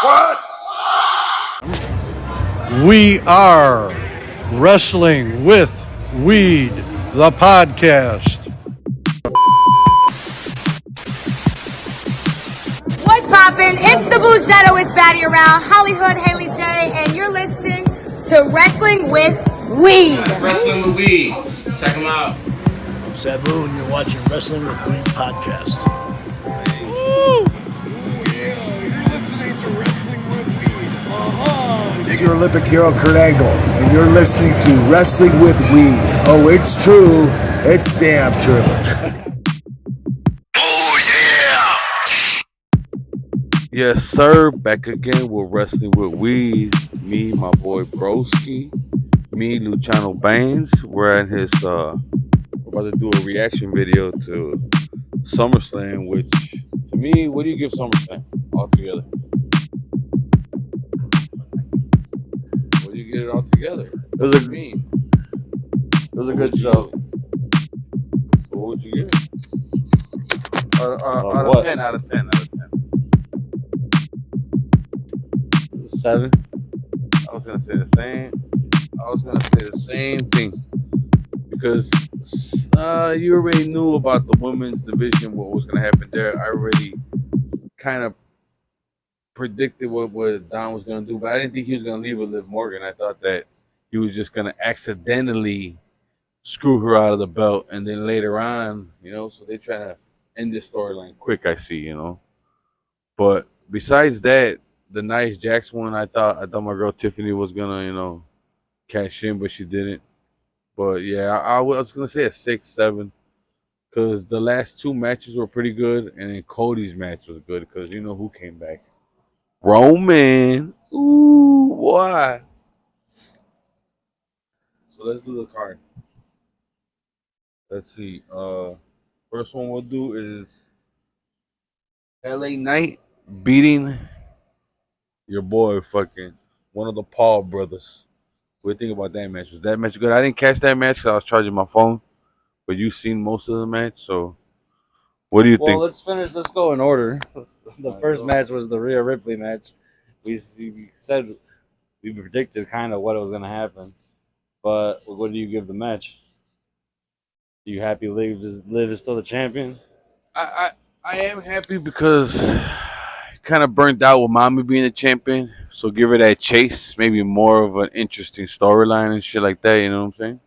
What? We are Wrestling with Weed, the podcast. What's poppin'? It's the Boo Shadow with Batty Around, Hollywood Haley J, and you're listening to Wrestling with Weed. Wrestling with Weed. Check them out. I'm Sabu, and you're watching Wrestling with Weed podcast. Your Olympic hero Kurt Angle, and you're listening to Wrestling with Weed. Oh, it's true. It's damn true. Oh, yeah. Yes, sir. Back again with Wrestling with Weed. Me, my boy Broski. Me, Luciano Baines. We're at his, we're about to do a reaction video to SummerSlam, which, to me, what do you give SummerSlam altogether? What do you get it all together? It was a good show. So what would you give it? Out of 10, out of 10, out of 10. 7. I was gonna say the same thing because you already knew about the women's division, what was gonna happen there. I already kind of predicted what Don was gonna do, but I didn't think he was gonna leave with Liv Morgan. I thought that he was just gonna accidentally screw her out of the belt, and then later on, so they try to end this storyline quick. I see, but besides that. The Nia Jax one, I thought my girl Tiffany was gonna, cash in, but she didn't. But yeah, I was gonna say a 6, 7, because the last two matches were pretty good, and then Cody's match was good, because you know who came back? Roman. Ooh, why? So let's do the card. Let's see. First one we'll do is LA Knight beating your boy, fucking one of the Paul brothers. What do you think about that match? Was that match good? I didn't catch that match because I was charging my phone, but you've seen most of the match, so what do you think? Well, let's go in order. The first match was the Rhea Ripley match. We said we predicted kind of what was going to happen, but what do you give the match? Are you happy Liv is still the champion? I am happy because kind of burnt out with Mommy being a champion, so give her that chase, maybe more of an interesting storyline and shit like that, you know what I'm saying?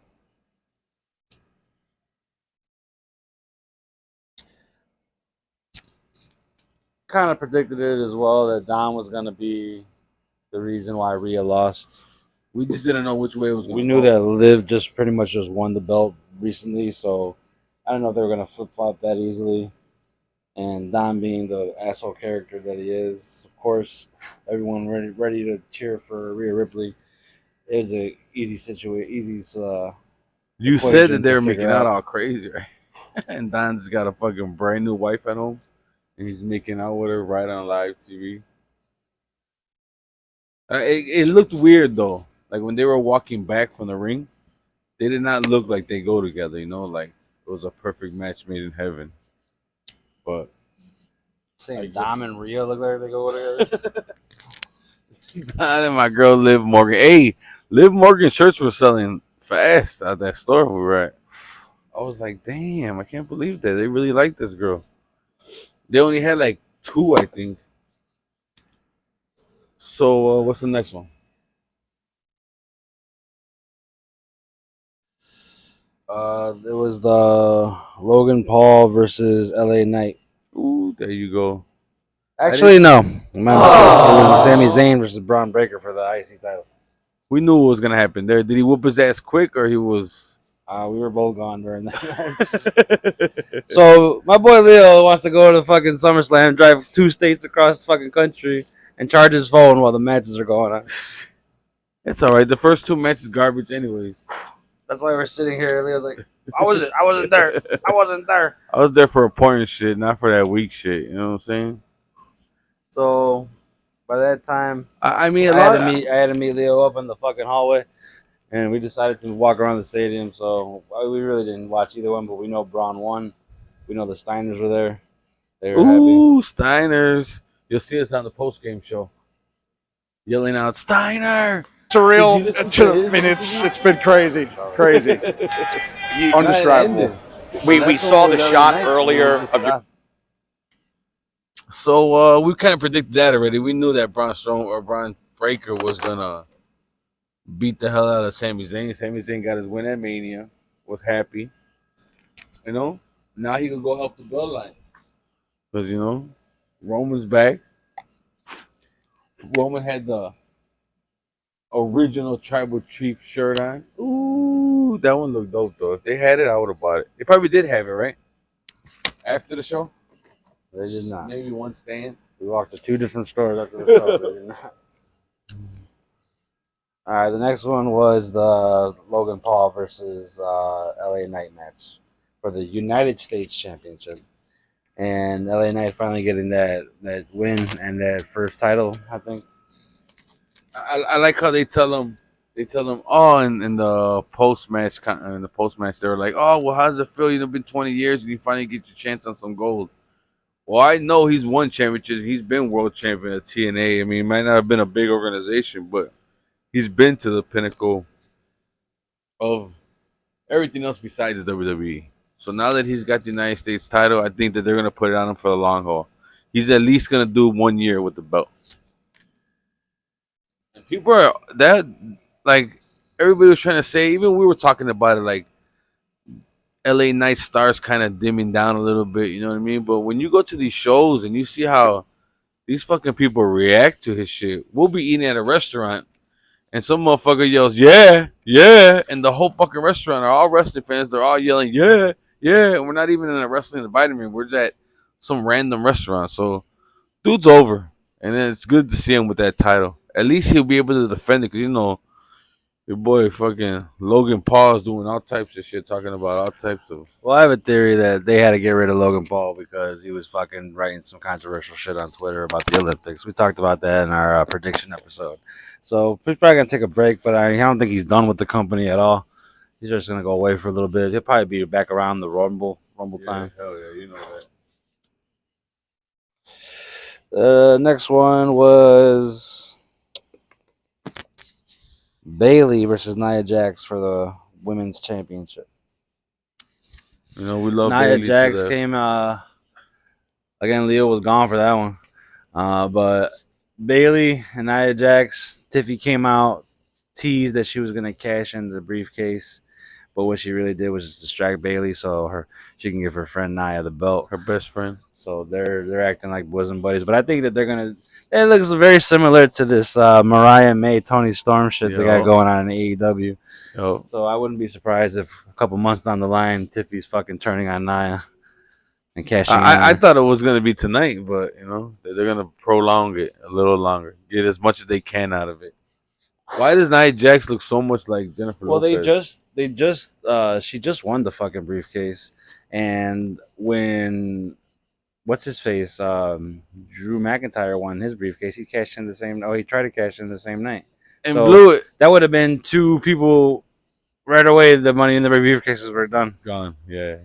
Kind of predicted it as well that Don was going to be the reason why Rhea lost. We just didn't know which way it was going We to knew go. that Liv just pretty much just won the belt recently, so I don't know if they were going to flip-flop that easily. And Don being the asshole character that he is, of course, everyone ready to cheer for Rhea Ripley. It was an easy situation, You said that they were making out all crazy, right? And Don's got a fucking brand new wife at home, and he's making out with her right on live TV. It looked weird though. Like when they were walking back from the ring, they did not look like they go together. Like it was a perfect match made in heaven. But saying Dom and Rhea look like they go together. Don and my girl Liv Morgan. Hey, Liv Morgan shirts were selling fast at that store we were at. I was like, damn, I can't believe that. They really like this girl. They only had like 2, I think. So what's the next one? It was the Logan Paul versus LA Knight. Ooh, there you go. Actually, no. My mistake. It was the Sami Zayn versus Braun Breaker for the IC title. We knew what was gonna happen there. Did he whoop his ass quick, or he was? We were both gone during that match. So my boy Leo wants to go to the fucking SummerSlam, drive 2 states across the fucking country, and charge his phone while the matches are going on. It's all right. The first 2 matches garbage, anyways. That's why we're sitting here. Leo's like, I wasn't there. I wasn't there. I was there for important shit, not for that weak shit. You know what I'm saying? So by that time, I had to meet Leo up in the fucking hallway, and we decided to walk around the stadium. So we really didn't watch either one, but we know Braun won. We know the Steiners were there. They were happy. Ooh, Steiners. You'll see us on the post-game show. yelling out Steiner. Surreal. Did you listen to his I mean, interview? it's been crazy. Undescribable. We saw the shot earlier of your So we kind of predicted that already. We knew that Braun Breaker was gonna beat the hell out of Sami Zayn. Sami Zayn got his win at Mania. Was happy. You know. Now he can go help the bloodline. Because Roman's back. Roman had the original tribal chief shirt on. Ooh, that one looked dope though. If they had it, I would have bought it. They probably did have it, right? After the show? They did not. Maybe one stand. We walked to 2 different stores after the show. They did not. All right, the next one was the Logan Paul versus LA Knight match for the United States Championship. And LA Knight finally getting that win and that first title, I think. I like how they tell them, oh, in the post match, they were like, oh, well, how does it feel? You've been 20 years and you finally get your chance on some gold. Well, I know he's won championships. He's been world champion at TNA. I mean, it might not have been a big organization, but he's been to the pinnacle of everything else besides WWE. So now that he's got the United States title, I think that they're going to put it on him for the long haul. He's at least going to do 1 year with the belt. And people are that, like, everybody was trying to say, even we were talking about it, like, LA Knight stars kind of dimming down a little bit, you know what I mean? But when you go to these shows and you see how these fucking people react to his shit, we'll be eating at a restaurant and some motherfucker yells, yeah, yeah, and the whole fucking restaurant are all wrestling fans. They're all yelling, yeah, yeah, and we're not even in a wrestling environment. We're just at some random restaurant. So, dude's over, and then it's good to see him with that title. At least he'll be able to defend it, because, your boy fucking Logan Paul is doing all types of shit, talking about all types of... Well, I have a theory that they had to get rid of Logan Paul because he was fucking writing some controversial shit on Twitter about the Olympics. We talked about that in our prediction episode. So he's probably going to take a break, but I don't think he's done with the company at all. He's just going to go away for a little bit. He'll probably be back around the Rumble time. Hell yeah, you know that. Next one was Bailey versus Nia Jax for the women's championship. We love Nia Bailey Jax to that. came. Again, Leo was gone for that one. But Bailey and Nia Jax, Tiffy came out, teased that she was gonna cash in the briefcase, but what she really did was just distract Bailey so she can give her friend Nia the belt. Her best friend. So they're acting like bosom buddies. But I think that they're gonna. It looks very similar to this Mariah May Tony Storm shit they got going on in AEW. Yo. So I wouldn't be surprised if a couple months down the line, Tiffy's fucking turning on Nia and cashing in. I thought it was gonna be tonight, but they're gonna prolong it a little longer, get as much as they can out of it. Why does Nia Jax look so much like Jennifer Lopez? She just won the fucking briefcase, and when what's his face, Drew McIntyre won his briefcase, he cashed in the same. Oh, he tried to cash in the same night and blew it. That would have been 2 people right away. The money in the briefcases were gone. Yeah,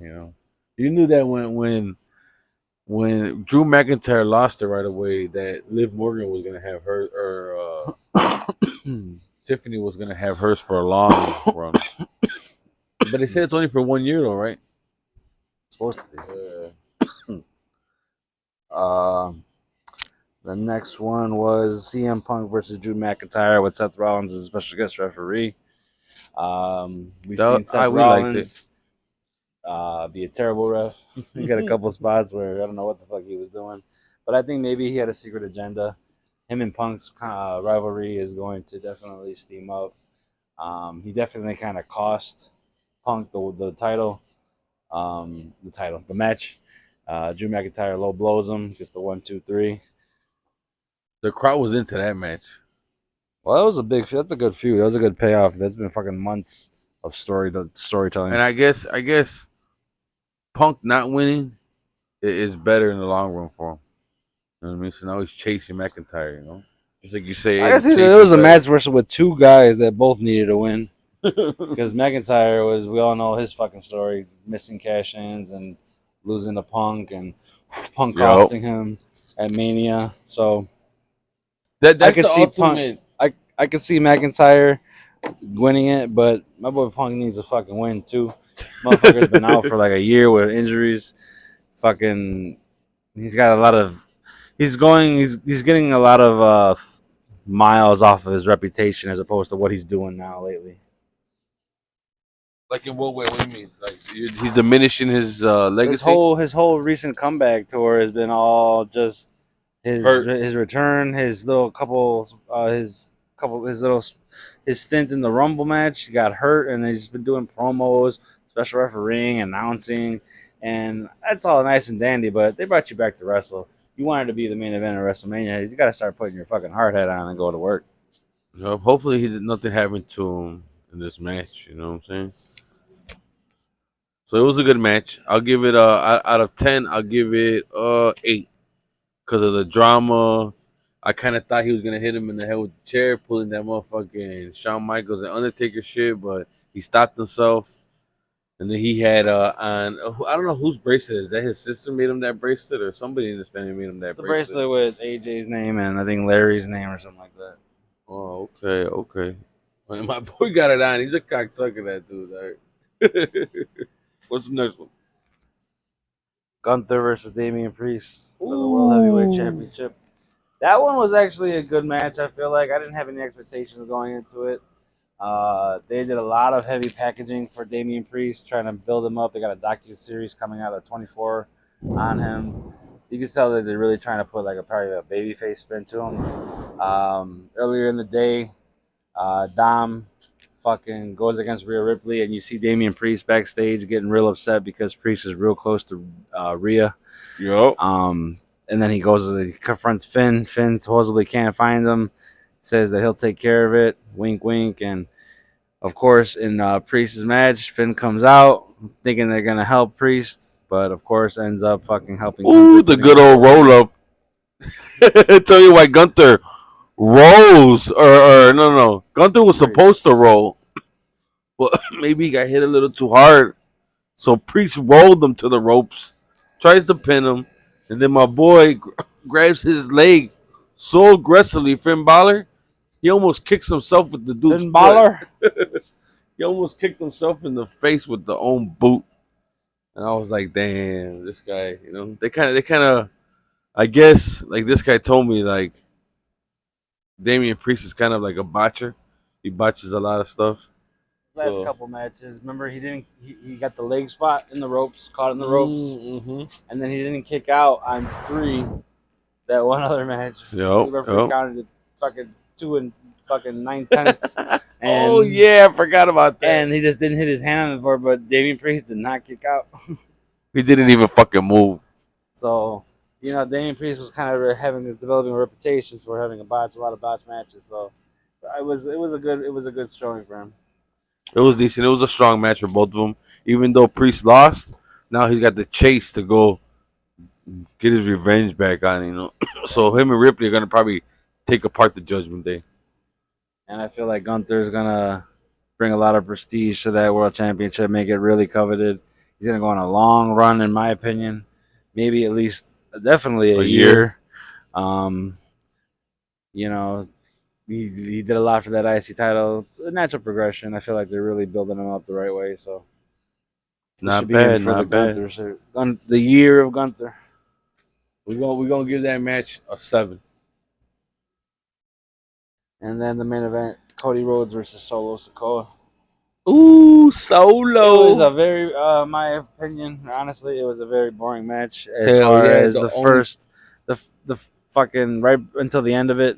you knew that when Drew McIntyre lost it right away, that Liv Morgan was gonna have her, or Tiffany was gonna have hers for a long run. But they said it's only for 1 year, though, right? It's supposed to be. The next one was CM Punk versus Drew McIntyre with Seth Rollins as a special guest referee. We've seen Seth Rollins be a terrible ref. He got a couple spots where I don't know what the fuck he was doing, but I think maybe he had a secret agenda. Him and Punk's rivalry is going to definitely steam up. He definitely kind of cost Punk the title, the match. Drew McIntyre low blows him, just the 1, 2, 3. The crowd was into that match. Well, that was a big. That's a good feud. That was a good payoff. That's been fucking months of storytelling. And I guess Punk not winning is better in the long run for him. You know what I mean? So now he's chasing McIntyre. Just like you say. I guess it was a match versus with 2 guys that both needed to win. Because McIntyre we all know his fucking story, missing cash-ins and losing to Punk and Punk costing him at Mania. So That's the ultimate. I could see McIntyre winning it, but my boy Punk needs a fucking win too. Motherfucker's been out for like a year with injuries. Fucking, he's got a lot of. He's getting a lot of miles off of his reputation as opposed to what he's doing now lately. Like in what way? What do you mean? Like he's diminishing his legacy. His whole recent comeback tour has been all just his return, his stint in the Rumble match. He got hurt, and he's been doing promos, special refereeing, announcing, and that's all nice and dandy. But they brought you back to wrestle. You wanted to be the main event of WrestleMania. You got to start putting your fucking hard hat on and go to work. Hopefully, nothing happened to him in this match. You know what I'm saying? So it was a good match. I'll give it out of 10. I'll give it 8 because of the drama. I kind of thought he was gonna hit him in the head with the chair, pulling that motherfucking Shawn Michaels and Undertaker shit, but he stopped himself. And then he had on I don't know whose bracelet is that. His sister made him that bracelet, or somebody in his family made him that It's a bracelet. bracelet with AJ's name and I think Larry's name or something like that. Oh, okay. Well, my boy got it on. He's a cocksucker, that dude. Right? What's the next one? Gunther versus Damian Priest for the World Heavyweight Championship. That one was actually a good match. I feel like I didn't have any expectations going into it. They did a lot of heavy packaging for Damian Priest, trying to build him up. They got a docu-series coming out of 24 on him. You can tell that they're really trying to put probably a babyface spin to him. Earlier in the day, Dom fucking goes against Rhea Ripley, and you see Damian Priest backstage getting real upset because Priest is real close to Rhea. Yup. And then he confronts Finn. Finn supposedly can't find him. Says that he'll take care of it. Wink, wink. And of course, in Priest's match, Finn comes out thinking they're gonna help Priest, but of course ends up fucking helping. Ooh, the good old roll up. Tell you why Gunther rolls, or no. Gunther was supposed to roll, but maybe he got hit a little too hard. So Priest rolled him to the ropes, tries to pin him, and then my boy grabs his leg so aggressively, Finn Balor, he almost kicks himself with the dude's Finn Balor? He almost kicked himself in the face with the own boot. And I was like, damn, this guy, they kind of, I guess, like this guy told me, like, Damian Priest is kind of like a botcher. He botches a lot of stuff. Last couple matches, remember he got the leg spot in the ropes, caught in the ropes, and then he didn't kick out on 3. That one other match, the referee counted it fucking 2 and fucking 9/10. Oh yeah, I forgot about that. And he just didn't hit his hand on the board, but Damian Priest did not kick out. He didn't even fucking move. So, Damian Priest was kind of developing a reputation for having a lot of botch matches. So, it was a good showing for him. It was decent. It was a strong match for both of them. Even though Priest lost, now he's got the chase to go get his revenge back on. So him and Ripley are gonna probably take apart the Judgment Day. And I feel like Gunther is gonna bring a lot of prestige to that World Championship, make it really coveted. He's gonna go on a long run, in my opinion. Maybe at least, definitely a year. He did a lot for that IC title. It's a natural progression. I feel like they're really building him up the right way. So not bad. The year of Gunther. We're gonna give that match a 7. And then the main event, Cody Rhodes versus Solo Sikoa. Ooh, Solo! It was a very, my opinion, honestly, it was a very boring match as far as the fucking right until the end of it.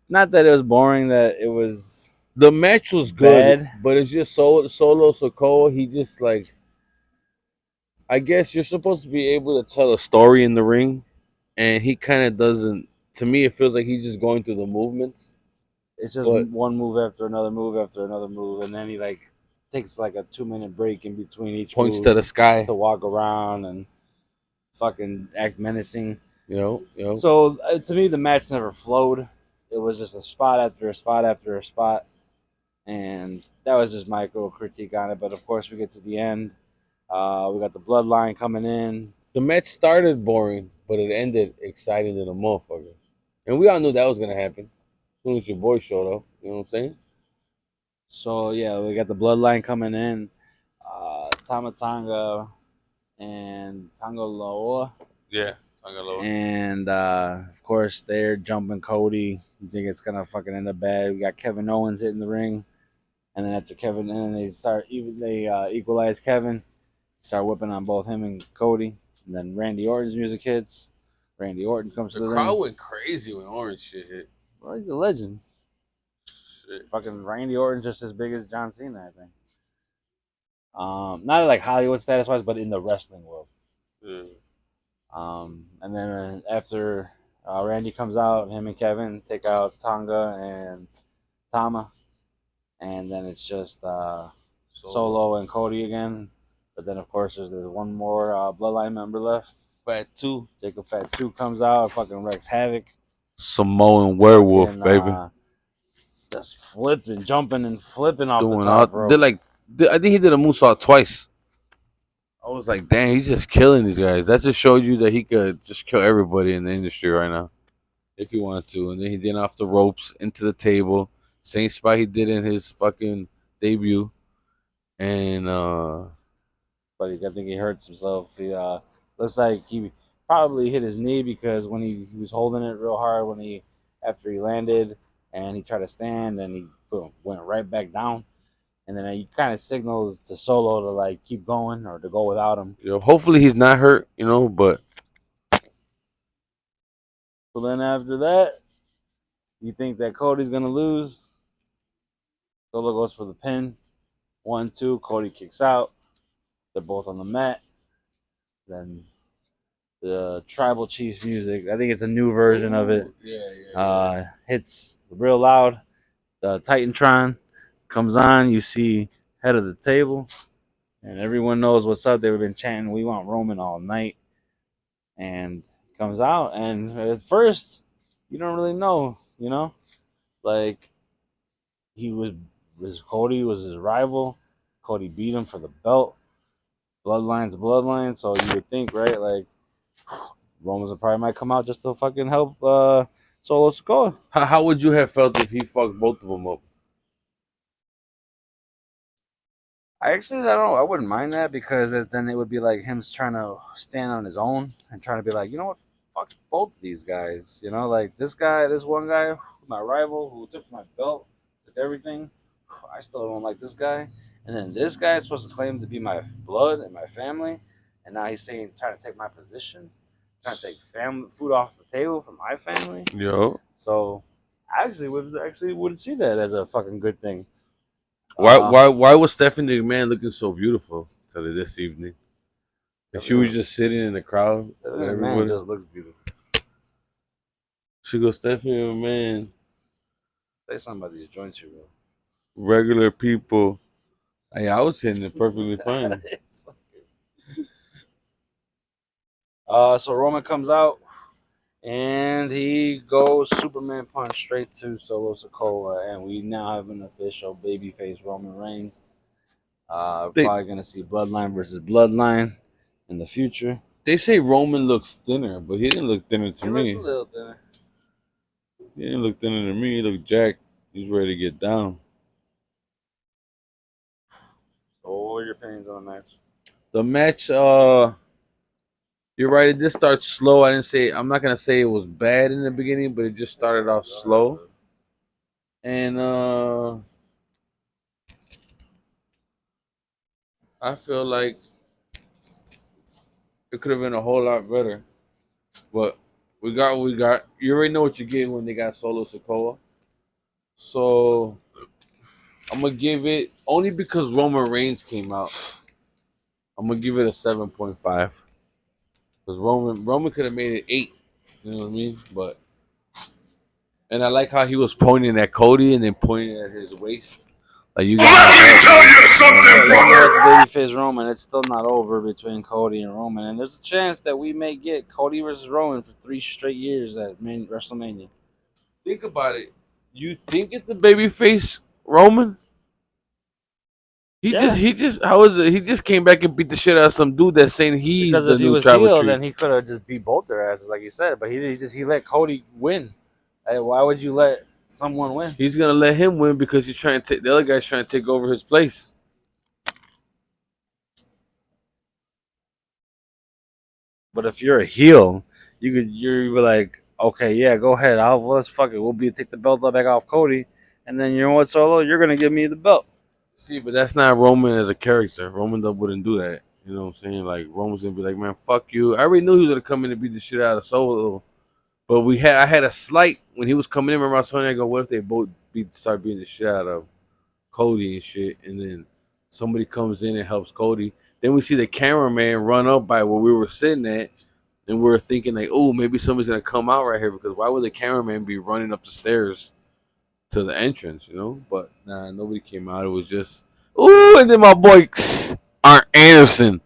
Not that it was boring, that it was. The match was good, bad. but it's just Solo Sikoa. He just I guess you're supposed to be able to tell a story in the ring, and he kind of doesn't. To me, it feels like he's just going through the movements. It's just one move after another move after another move, and then he takes a 2-minute break in between each points move to the sky to walk around and fucking act menacing. Yep. So to me, the match never flowed. It was just a spot after a spot after a spot, and that was just my little critique on it. But of course, we get to the end. We got the bloodline coming in. The match started boring, but it ended exciting to the motherfucker. And we all knew that was gonna happen as soon as your boy showed up. You know what I'm saying? So yeah, we got the bloodline coming in. Tama Tonga and Tonga Loa. Yeah, I got low. And of course they're jumping Cody. You think it's gonna fucking end up bad? We got Kevin Owens hitting the ring, and then after Kevin, and then they equalize Kevin, start whipping on both him and Cody, and then Randy Orton's music hits. Randy Orton comes to The the crowd ring. went crazy when Orange shit hit. Well, he's a legend. Shit. Fucking Randy Orton's just as big as John Cena, I think. Not like Hollywood status wise, but in the wrestling world. Yeah. And then after Randy comes out, him and Kevin take out Tonga and Tama, and then it's just Solo and Cody again. But then of course there's one more Bloodline member left. Fat 2. Jacob Fat 2 comes out, fucking wreaks havoc. Samoan werewolf, And, baby. Just flipping, jumping, and flipping off Doing the top rope. I think he did a moonsault twice. I was like, dang, he's just killing these guys. That just showed you that he could just kill everybody in the industry right now, if he wanted to. And then he did off the ropes into the table, same spot he did in his fucking debut. And But I think he hurts himself. He looks like he probably hit his knee because when he was holding it real hard after he landed and he tried to stand and he boom, went right back down. And then he kind of signals to Solo to like keep going or to go without him. hopefully he's not hurt, but So then after that, you think that Cody's gonna lose. Solo goes for the pin. 1-2, Cody kicks out. They're both on the mat. Then the Tribal Chiefs music, I think it's a new version of it, hits real loud. The Titantron comes on. You see head of the table, and everyone knows what's up. They've been chanting, "We want Roman" all night, and comes out. And at first, you don't really know, like Cody was his rival. Cody beat him for the belt. Bloodline's bloodline, so you would think, right? Like Roman's probably might come out just to fucking help Solo Sikoa. how would you have felt if he fucked both of them up? I don't know. I wouldn't mind that because then it would be like him trying to stand on his own and trying to be like, you know what, fuck both of these guys. Like this one guy, my rival who took my belt, took everything. I still don't like this guy. And then this guy is supposed to claim to be my blood and my family, and now he's trying to take my position, trying to take food off the table for my family. Yo. So I actually would see that as a fucking good thing. Why was Stephanie McMahon looking so beautiful this evening? And she was just sitting in the crowd. Man just looks beautiful. She goes, Stephanie McMahon. Say something about these joints you will. Regular people. Hey, I was hitting it perfectly fine. So Roman comes out and he goes Superman punch straight to Solo Sikoa, and we now have an official babyface Roman Reigns. Probably gonna see Bloodline versus Bloodline in the future. They say Roman looks thinner, but he didn't look thinner to me. He looked a little thinner. He didn't look thinner to me. He looked jacked. He's ready to get down. So what are your opinions on the match? The match, you're right. It just starts slow. I'm not gonna say it was bad in the beginning, but it just started off slow. And I feel like it could have been a whole lot better. But we got what we got. You already know what you get when they got Solo Sikoa. So I'm gonna give it, only because Roman Reigns came out, I'm gonna give it a 7.5. Because Roman could have made it 8. You know what I mean? And I like how he was pointing at Cody and then pointing at his waist. Like, you got. Let me tell you something, brother. Babyface Roman, it's still not over between Cody and Roman, and there's a chance that we may get Cody versus Roman for 3 straight years at WrestleMania. Think about it. You think it's a babyface Roman? He just came back and beat the shit out of some dude that's saying he's because the if he new was tribal heel, chief. then he could have just beat both their asses, like you said. But he let Cody win. Hey, why would you let someone win? He's gonna let him win because he's trying to take the other guy's trying to take over his place. But if you're a heel, you're like, okay, yeah, go ahead. Let's fuck it. Take the belt back off Cody, and then you know what, Solo, you're gonna give me the belt. See, but that's not Roman as a character. Roman wouldn't do that. You know what I'm saying? Like Roman's gonna be like, man, fuck you. I already knew he was gonna come in and beat the shit out of Solo. But I had a slight when he was coming in. Remember I was telling you, I go, what if they both start beating the shit out of Cody and shit, and then somebody comes in and helps Cody. Then we see the cameraman run up by where we were sitting at, and we were thinking like, oh, maybe somebody's gonna come out right here because why would the cameraman be running up the stairs to the entrance, you know? But nah, nobody came out. It was just, ooh, and then my boy Arn Anderson,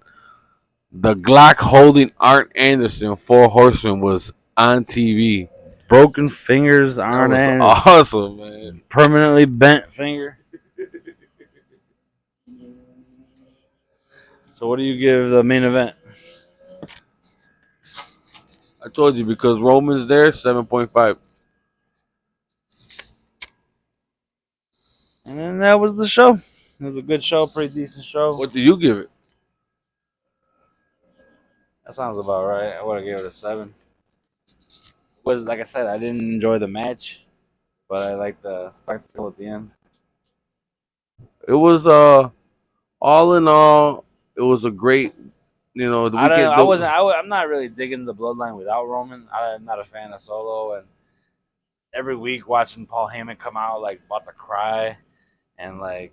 the Glock holding Arn Anderson, 4 Horsemen was on TV. Broken fingers aren't awesome, man. Permanently bent finger. So what do you give the main event? I told you because Roman's there, 7.5. And then that was the show. It was a good show, pretty decent show. What do you give it? That sounds about right. I would have given it a 7. Was like I said, I didn't enjoy the match, but I liked the spectacle at the end. It was all in all, it was a great, you know. I'm not really digging the bloodline without Roman. I'm not a fan of Solo, and every week watching Paul Heyman come out like about to cry, and like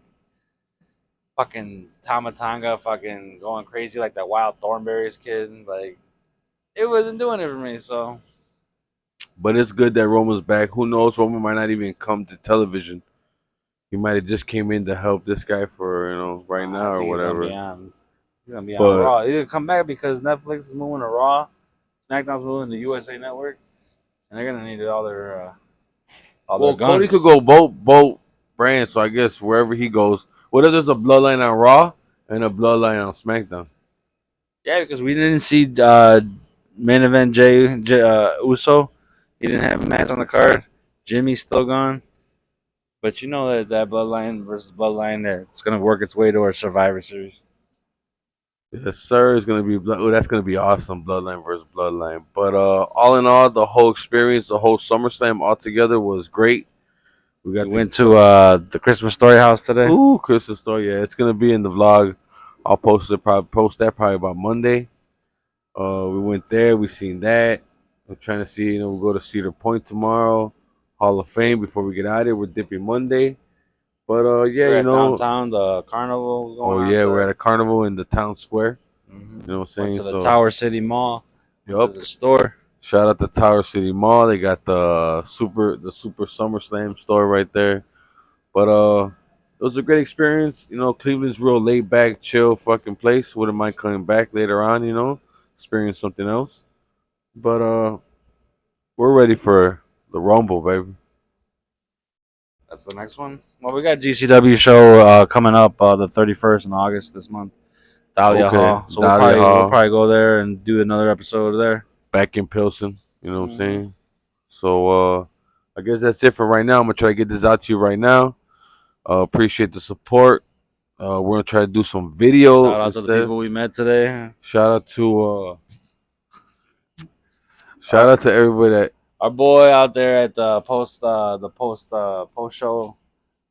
fucking Tama Tonga fucking going crazy like that Wild Thornberrys kid, like it wasn't doing it for me. So. But it's good that Roman's back. Who knows? Roman might not even come to television. He might have just came in to help this guy for, you know, right now or whatever. He's gonna be on Raw. He's gonna come back because Netflix is moving to Raw, SmackDown's moving to USA Network, and they're gonna need all their well, Cody could go both brands, so I guess wherever he goes. What if there's a bloodline on Raw and a bloodline on SmackDown? Yeah, because we didn't see main event Jay Uso. He didn't have a match on the card. Jimmy's still gone. But you know that bloodline versus bloodline there, it's gonna work its way to our Survivor Series. Yes, sir. It's gonna be that's gonna be awesome, bloodline versus bloodline. But all in all, the whole experience, the whole SummerSlam altogether was great. We went to the Christmas Story house today. Ooh, Christmas Story. Yeah, it's gonna be in the vlog. I'll post that probably about Monday. We went there. We seen that. I'm trying to see. You know, we'll go to Cedar Point tomorrow. Hall of Fame before we get out of here. We're dipping Monday. But yeah, we're downtown, the carnival going on. We're at a carnival in the town square. Mm-hmm. You know what I'm saying? Went to the Tower City Mall. Yup. The store. Shout out to Tower City Mall. They got the Super SummerSlam store right there. But it was a great experience. You know, Cleveland's real laid back, chill fucking place. Wouldn't mind coming back later on, you know, experience something else. But we're ready for the Rumble, baby. That's the next one. Well, we got GCW show coming up the 31st in August this month. Dahlia Hall. So we'll probably go there and do another episode there. Back in Pilsen, you know what I'm saying? So I guess that's it for right now. I'm going to try to get this out to you right now. Appreciate the support. We're going to try to do some video. Shout out to the people we met today. Shout out to everybody that our boy out there at the post show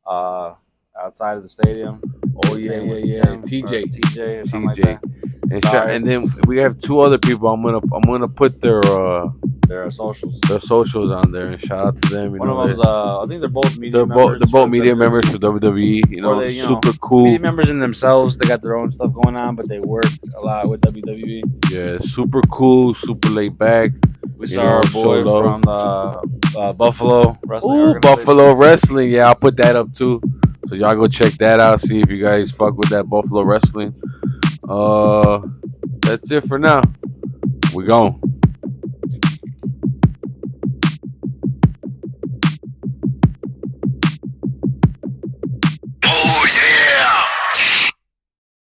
outside of the stadium. Oh yeah, TJ. And then we have 2 other people. I'm gonna put their socials on there and shout out to them. You One know, of them's I think they're both media members. They're both media members for WWE. You know, super cool. Media members in themselves. They got their own stuff going on, but they work a lot with WWE. Yeah, super cool, super laid back. We saw our boy from Buffalo Wrestling. Ooh, Buffalo Wrestling. Yeah, I'll put that up too. So y'all go check that out. See if you guys fuck with that Buffalo Wrestling. That's it for now. We gone.